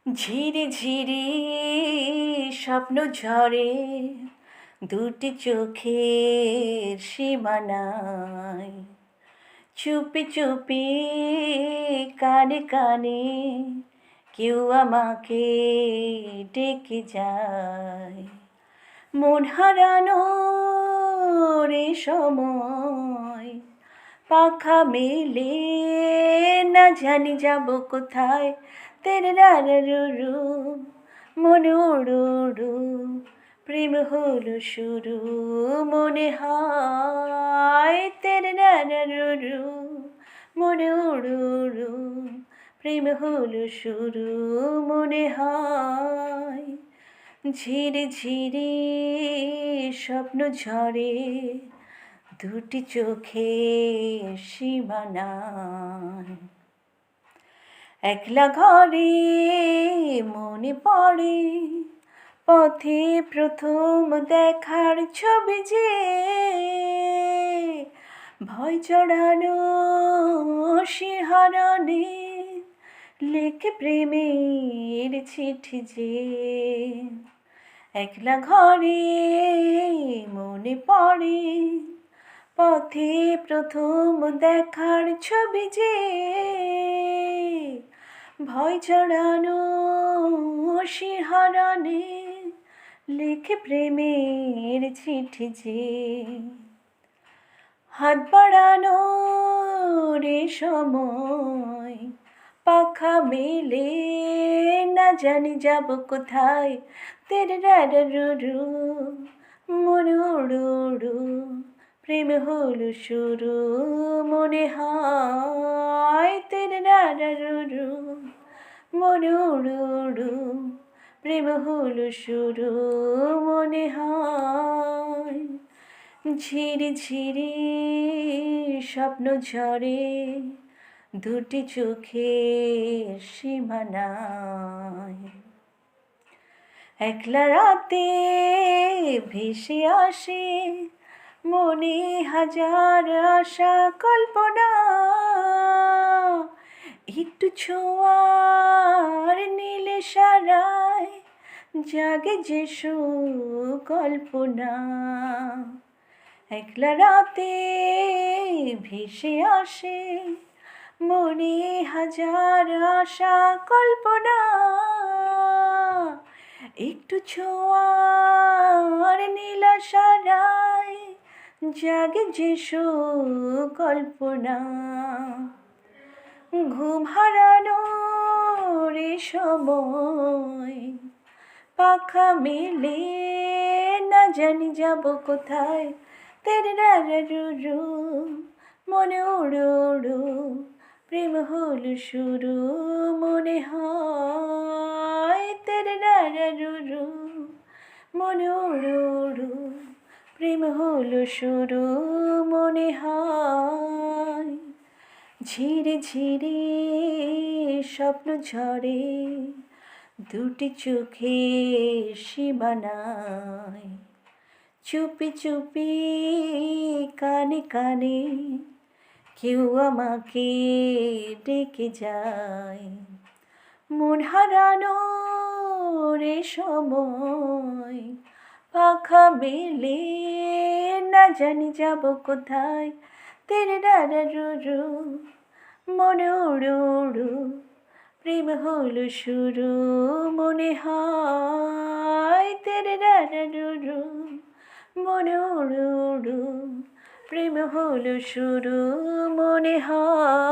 ঝিরি ঝিরি স্বপ্ন ঝরে দুটি চোখের সীমানায়, চুপি চুপি কানে কানে কেউ আমাকে ডেকে যায়। মন হারানোর এ সময় পাখা মেলে না জানি যাব কোথায়। তেরে রারু মনে উড়ু উড়ু প্রেম হলো শুরু, মনে হয় তেরে রারু মনে উড়ু উড়ু প্রেম হলো শুরু, মনে হয়। ঝিরি ঝিরি স্বপ্ন ঝরে দুটি চোখে সীমানায়। একলা ঘরে মনে পড়ে পথে প্রথম দেখার ছবি যে, ভয় জড়ানো শিহরণে লেখে প্রেমের চিঠি যে। একলা ঘরে মনে পড়ে পথে প্রথম দেখার ছবি যে, ভয় জড়ানো শিহরণে লেখে প্রেমের চিঠি যে। হাত বাড়ানো রে সময় পাখা মেলে না জানি যাব কোথায়। তেরে রারু মনে উড়ু উড়ু প্রেম হলো শুরু, মনে হয় তেরে রারু মনে উড়ু উড়ু প্রেম হলো শুরু, মনে হয়। ঝিরি ঝিরি স্বপ্ন ঝরে দুটি চোখের সীমানায়। একলা রাতে ভেসে আসে মনে হাজার আশা কল্পনা, একটু ছোঁয়ার নীলে সারায় জাগে যে সুকল্পনা। একলা রাতে ভেসে আসে মনে হাজার আশা কল্পনা, একটু ছোঁয়ার নীলা সারায় জাগে যে সুকল্পনা। ঘুম হারানোর এ সময় পাখা মেলে না জানি যাব কোথায়। তেরে রারু মনে উড়ু উড়ু প্রেম হলো শুরু, মনে হয় তেরে রারু মনে উড়ু উড়ু প্রেম হলো শুরু, মনে হয়। ঝিরি ঝিরি স্বপ্ন ঝরে দুটি চোখে সীমানায়, চুপি চুপি কানে কানে কেউ আমাকে ডেকে যায়। মন হারানোর এ সময় পাখা মেলে না জানি যাব কোথায়। তেরে রারু মনে উড়ু উড়ু প্রেম হলো শুরু, মনে হয় তেরে রারু মনে উড়ু উড়ু প্রেম হলো শুরু, মনে হয়।